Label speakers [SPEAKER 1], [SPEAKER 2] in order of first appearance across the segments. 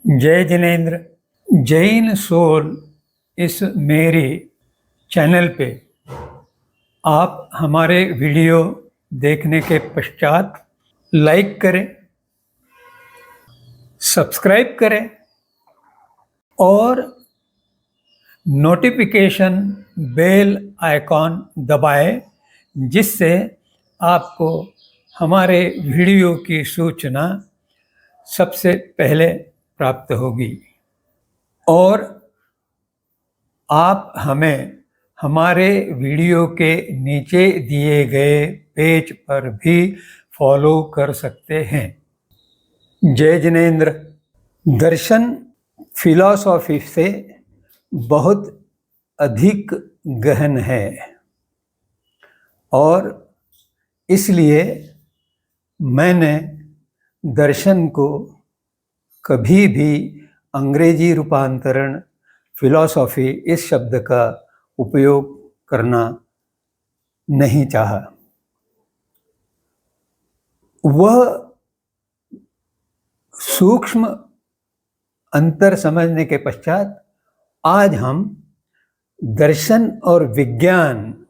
[SPEAKER 1] जय जिनेन्द्र। जैन सोल इस मेरे चैनल पे आप हमारे वीडियो देखने के पश्चात लाइक करें, सब्सक्राइब करें और नोटिफिकेशन बेल आइकॉन दबाएं, जिससे आपको हमारे वीडियो की सूचना सबसे पहले प्राप्त होगी। और आप हमें हमारे वीडियो के नीचे दिए गए पेज पर भी फॉलो कर सकते हैं। जय जिनेन्द्र। दर्शन फिलॉसफी से बहुत अधिक गहन है और इसलिए मैंने दर्शन को कभी भी अंग्रेजी रूपांतरण फिलॉसफी इस शब्द का उपयोग करना नहीं चाहा। वह सूक्ष्म अंतर समझने के पश्चात आज हम दर्शन और विज्ञान,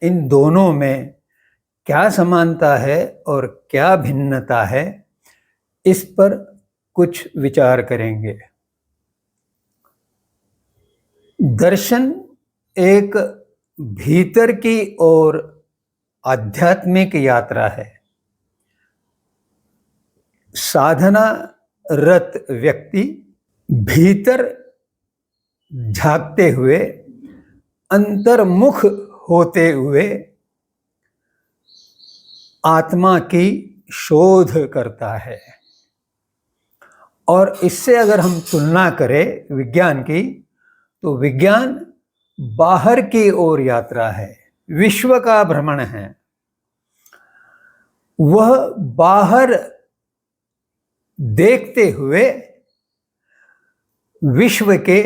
[SPEAKER 1] इन दोनों में क्या समानता है और क्या भिन्नता है, इस पर कुछ विचार करेंगे। दर्शन एक भीतर की ओर आध्यात्मिक यात्रा है। साधना रत व्यक्ति भीतर झांकते हुए, अंतर्मुख होते हुए आत्मा की शोध करता है। और इससे अगर हम तुलना करें विज्ञान की, तो विज्ञान बाहर की ओर यात्रा है, विश्व का भ्रमण है। वह बाहर देखते हुए विश्व के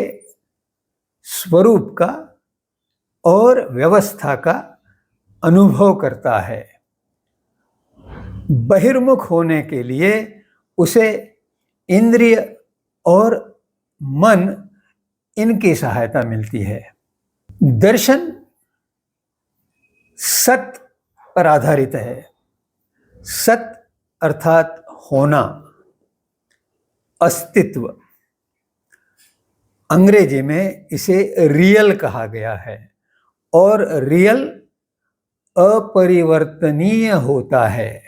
[SPEAKER 1] स्वरूप का और व्यवस्था का अनुभव करता है। बहिर्मुख होने के लिए उसे इंद्रिय और मन, इनकी सहायता मिलती है। दर्शन सत पर आधारित है। सत अर्थात होना, अस्तित्व। अंग्रेजी में इसे रियल कहा गया है और रियल अपरिवर्तनीय होता है,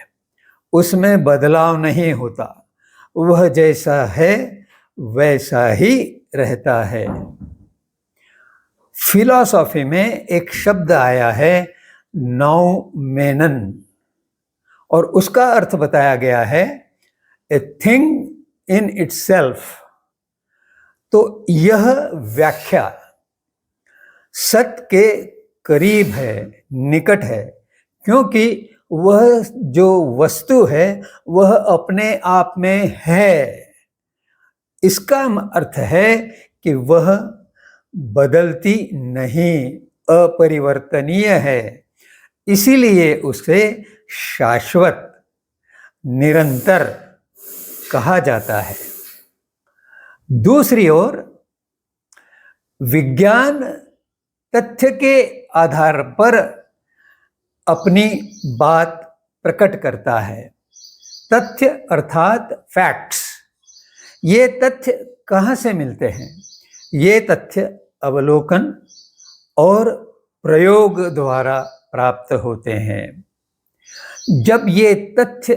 [SPEAKER 1] उसमें बदलाव नहीं होता, वह जैसा है वैसा ही रहता है। फिलॉसफी में एक शब्द आया है नौमेनन, और उसका अर्थ बताया गया है ए थिंग इन इटसेल्फ। तो यह व्याख्या सत्य के करीब है, निकट है, क्योंकि वह जो वस्तु है वह अपने आप में है। इसका अर्थ है कि वह बदलती नहीं, अपरिवर्तनीय है, इसीलिए उसे शाश्वत, निरंतर कहा जाता है। दूसरी ओर विज्ञान तथ्य के आधार पर अपनी बात प्रकट करता है। तथ्य अर्थात फैक्ट्स। ये तथ्य कहाँ से मिलते हैं? ये तथ्य अवलोकन और प्रयोग द्वारा प्राप्त होते हैं। जब ये तथ्य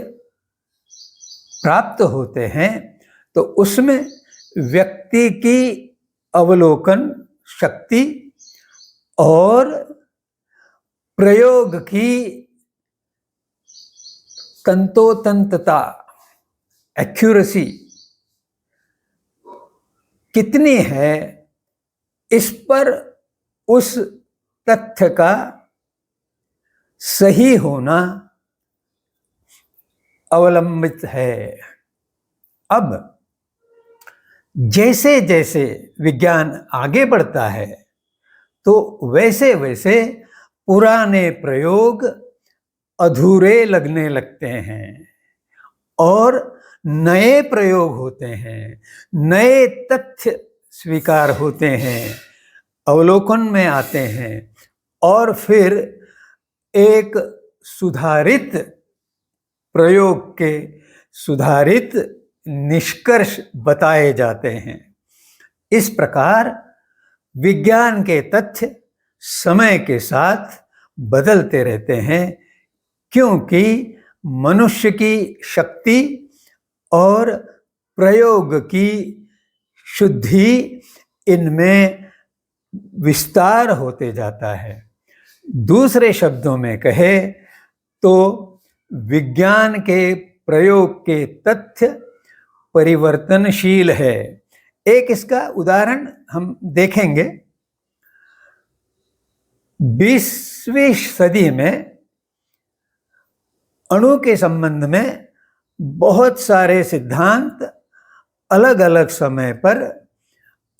[SPEAKER 1] प्राप्त होते हैं तो उसमें व्यक्ति की अवलोकन शक्ति और प्रयोग की तंतोतंतता, एक्यूरेसी कितनी है, इस पर उस तथ्य का सही होना अवलंबित है। अब जैसे जैसे विज्ञान आगे बढ़ता है तो वैसे वैसे पुराने प्रयोग अधूरे लगने लगते हैं और नए प्रयोग होते हैं, नए तथ्य स्वीकार होते हैं, अवलोकन में आते हैं और फिर एक सुधारित प्रयोग के सुधारित निष्कर्ष बताए जाते हैं। इस प्रकार विज्ञान के तथ्य समय के साथ बदलते रहते हैं, क्योंकि मनुष्य की शक्ति और प्रयोग की शुद्धि इनमें विस्तार होते जाता है। दूसरे शब्दों में कहे तो विज्ञान के प्रयोग के तथ्य परिवर्तनशील है। एक इसका उदाहरण हम देखेंगे। 20वीं सदी में अणु के संबंध में बहुत सारे सिद्धांत अलग अलग समय पर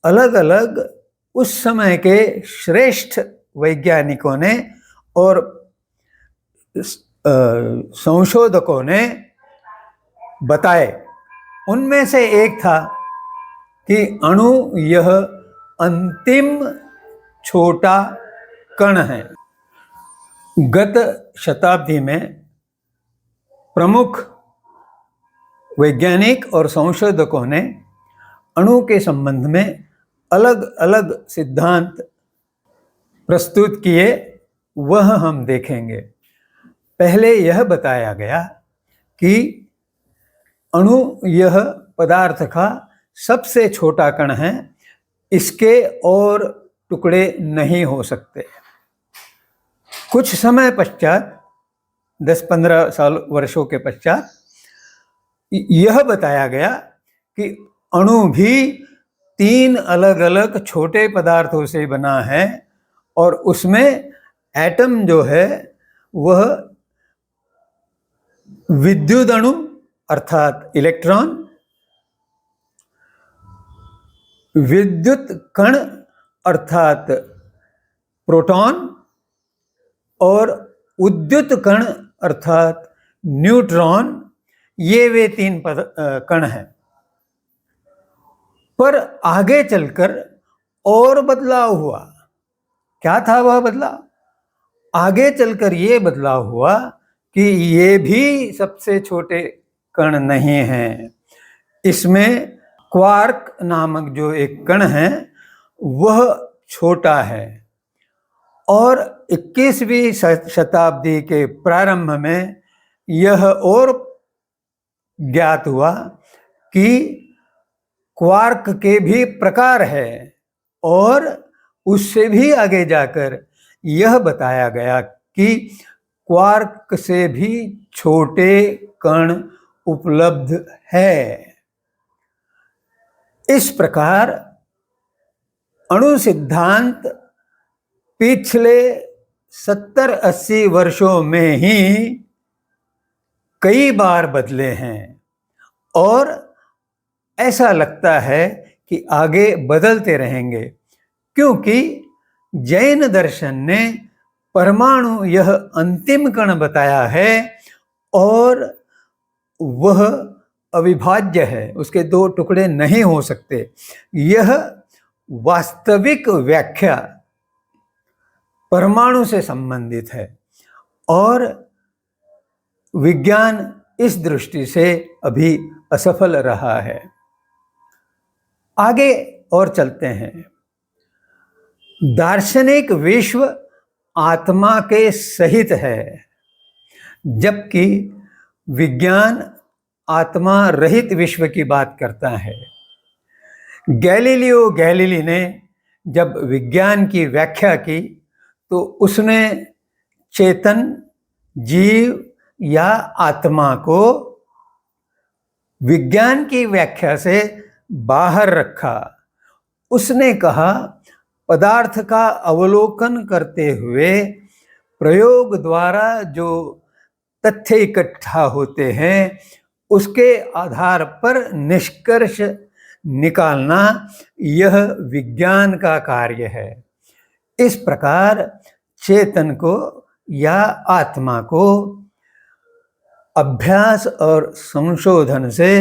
[SPEAKER 1] अलग अलग उस समय के श्रेष्ठ वैज्ञानिकों ने और संशोधकों ने बताए। उनमें से एक था कि अणु यह अंतिम छोटा कण है। गत शताब्दी में प्रमुख वैज्ञानिक और संशोधकों ने अणु के संबंध में अलग अलग सिद्धांत प्रस्तुत किए, वह हम देखेंगे। पहले यह बताया गया कि अणु यह पदार्थ का सबसे छोटा कण है, इसके और टुकड़े नहीं हो सकते। कुछ समय पश्चात 10-15 वर्षों के पश्चात यह बताया गया कि अणु भी 3 अलग अलग छोटे पदार्थों से बना है और उसमें एटम जो है वह विद्युत अणु अर्थात इलेक्ट्रॉन, विद्युत कण अर्थात प्रोटॉन और उद्युत कण अर्थात न्यूट्रॉन, ये वे 3 कण हैं। पर आगे चलकर और बदलाव हुआ। क्या था वह बदलाव? आगे चलकर ये बदलाव हुआ कि ये भी सबसे छोटे कण नहीं हैं। इसमें क्वार्क नामक जो एक कण है वह छोटा है। और 21वीं शताब्दी के प्रारंभ में यह और ज्ञात हुआ कि क्वार्क के भी प्रकार है और उससे भी आगे जाकर यह बताया गया कि क्वार्क से भी छोटे कण उपलब्ध है। इस प्रकार अणु सिद्धांत पिछले 70-80 वर्षों में ही कई बार बदले हैं और ऐसा लगता है कि आगे बदलते रहेंगे, क्योंकि जैन दर्शन ने परमाणु यह अंतिम कण बताया है और वह अविभाज्य है, उसके 2 टुकड़े नहीं हो सकते। यह वास्तविक व्याख्या परमाणु से संबंधित है और विज्ञान इस दृष्टि से अभी असफल रहा है। आगे और चलते हैं। दार्शनिक विश्व आत्मा के सहित है, जबकि विज्ञान आत्मा रहित विश्व की बात करता है। गैलीलियो गैलीली ने जब विज्ञान की व्याख्या की तो उसने चेतन, जीव या आत्मा को विज्ञान की व्याख्या से बाहर रखा। उसने कहा पदार्थ का अवलोकन करते हुए प्रयोग द्वारा जो तथ्य इकट्ठा होते हैं उसके आधार पर निष्कर्ष निकालना यह विज्ञान का कार्य है। इस प्रकार चेतन को या आत्मा को अभ्यास और संशोधन से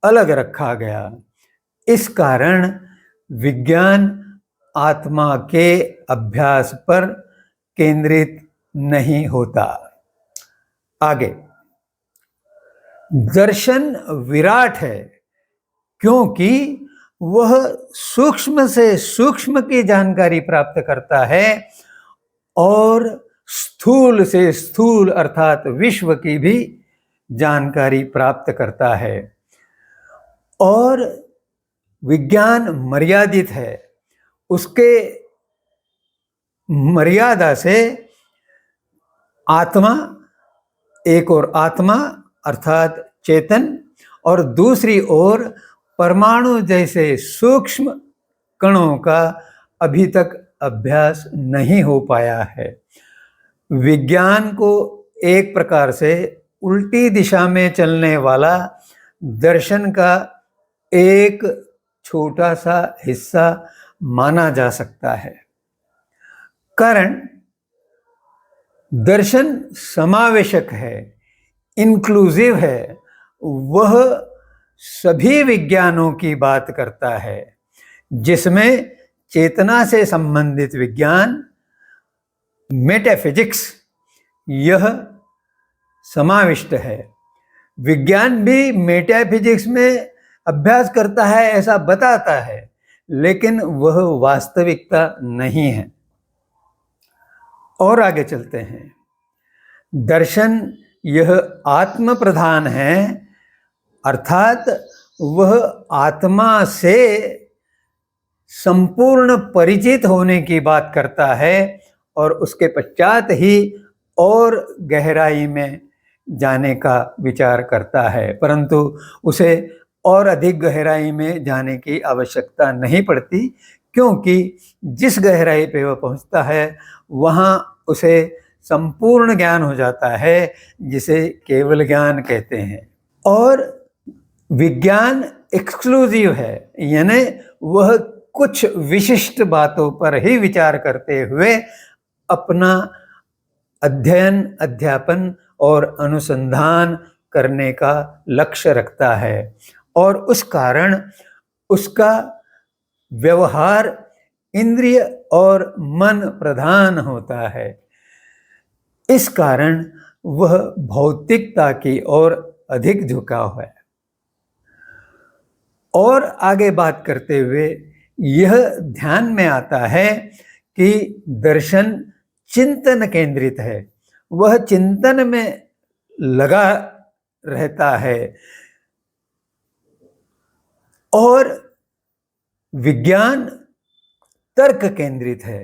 [SPEAKER 1] अलग रखा गया। इस कारण विज्ञान आत्मा के अभ्यास पर केंद्रित नहीं होता। आगे, दर्शन विराट है क्योंकि वह सूक्ष्म से सूक्ष्म की जानकारी प्राप्त करता है और स्थूल से स्थूल अर्थात विश्व की भी जानकारी प्राप्त करता है। और विज्ञान मर्यादित है, उसके मर्यादा से आत्मा, एक और आत्मा अर्थात चेतन और दूसरी ओर परमाणु जैसे सूक्ष्म कणों का अभी तक अभ्यास नहीं हो पाया है। विज्ञान को एक प्रकार से उल्टी दिशा में चलने वाला दर्शन का एक छोटा सा हिस्सा माना जा सकता है। कारण दर्शन समावेशक है, इंक्लूसिव है, वह सभी विज्ञानों की बात करता है जिसमें चेतना से संबंधित विज्ञान, मेटाफिजिक्स, यह समाविष्ट है। विज्ञान भी मेटाफिजिक्स में अभ्यास करता है ऐसा बताता है, लेकिन वह वास्तविकता नहीं है। और आगे चलते हैं। दर्शन यह आत्म प्रधान है, अर्थात वह आत्मा से संपूर्ण परिचित होने की बात करता है और उसके पश्चात ही और गहराई में जाने का विचार करता है, परंतु उसे और अधिक गहराई में जाने की आवश्यकता नहीं पड़ती, क्योंकि जिस गहराई पे वह पहुंचता है वहाँ उसे संपूर्ण ज्ञान हो जाता है, जिसे केवल ज्ञान कहते हैं। और विज्ञान एक्सक्लूसिव है, यानी वह कुछ विशिष्ट बातों पर ही विचार करते हुए अपना अध्ययन, अध्यापन और अनुसंधान करने का लक्ष्य रखता है और उस कारण उसका व्यवहार इंद्रिय और मन प्रधान होता है। इस कारण वह भौतिकता की ओर अधिक झुकाव है। और आगे बात करते हुए यह ध्यान में आता है कि दर्शन चिंतन केंद्रित है, वह चिंतन में लगा रहता है, और विज्ञान तर्क केंद्रित है,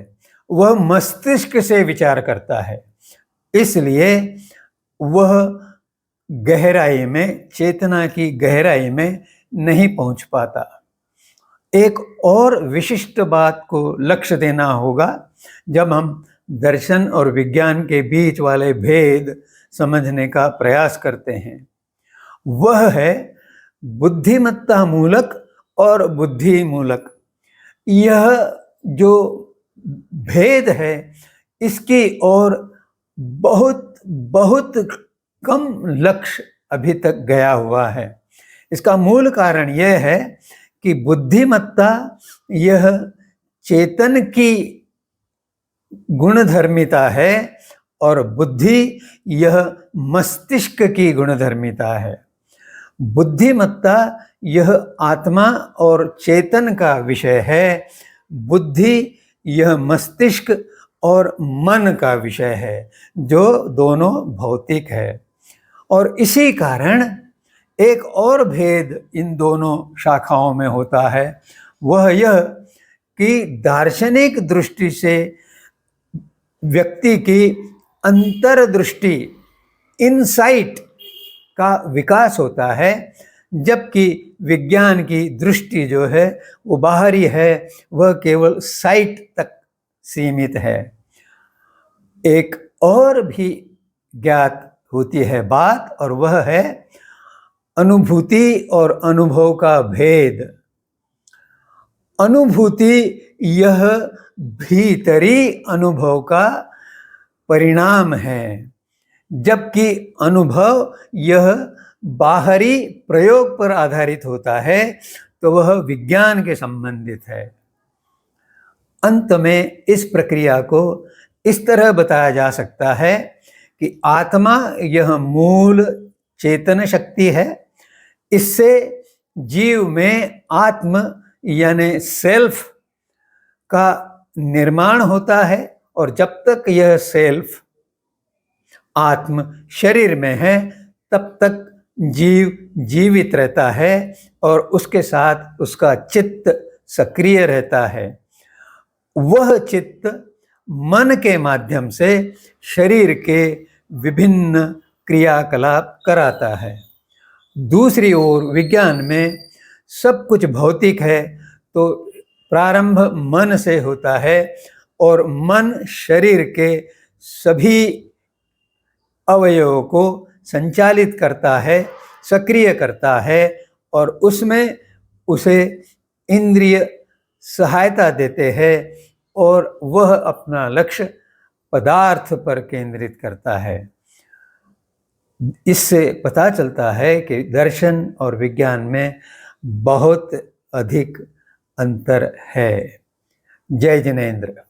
[SPEAKER 1] वह मस्तिष्क से विचार करता है, इसलिए वह गहराई में, चेतना की गहराई में नहीं पहुंच पाता। एक और विशिष्ट बात को लक्ष्य देना होगा जब हम दर्शन और विज्ञान के बीच वाले भेद समझने का प्रयास करते हैं, वह है बुद्धिमत्ता मूलक और बुद्धि मूलक। यह जो भेद है इसकी ओर बहुत बहुत कम लक्ष्य अभी तक गया हुआ है। इसका मूल कारण यह है कि बुद्धिमत्ता यह चेतन की गुणधर्मिता है और बुद्धि यह मस्तिष्क की गुणधर्मिता है। बुद्धिमत्ता यह आत्मा और चेतन का विषय है, बुद्धि यह मस्तिष्क और मन का विषय है, जो दोनों भौतिक है। और इसी कारण एक और भेद इन दोनों शाखाओं में होता है, वह यह कि दार्शनिक दृष्टि से व्यक्ति की अंतर्दृष्टि, इनसाइट का विकास होता है, जबकि विज्ञान की दृष्टि जो है वो बाहरी है, वह केवल साइट तक सीमित है। एक और भी ज्ञात होती है बात, और वह है अनुभूति और अनुभव का भेद। अनुभूति यह भीतरी अनुभव का परिणाम है, जबकि अनुभव यह बाहरी प्रयोग पर आधारित होता है तो वह विज्ञान के संबंधित है। अंत में इस प्रक्रिया को इस तरह बताया जा सकता है कि आत्मा यह मूल चेतन शक्ति है। इससे जीव में आत्म यानी सेल्फ का निर्माण होता है, और जब तक यह सेल्फ आत्म शरीर में है तब तक जीव जीवित रहता है और उसके साथ उसका चित्त सक्रिय रहता है। वह चित्त मन के माध्यम से शरीर के विभिन्न क्रियाकलाप कराता है। दूसरी ओर विज्ञान में सब कुछ भौतिक है, तो प्रारंभ मन से होता है और मन शरीर के सभी अवयवों को संचालित करता है, सक्रिय करता है, और उसमें उसे इंद्रिय सहायता देते हैं और वह अपना लक्ष्य पदार्थ पर केंद्रित करता है। इससे पता चलता है कि दर्शन और विज्ञान में बहुत अधिक अंतर है। जय जिनेंद्र।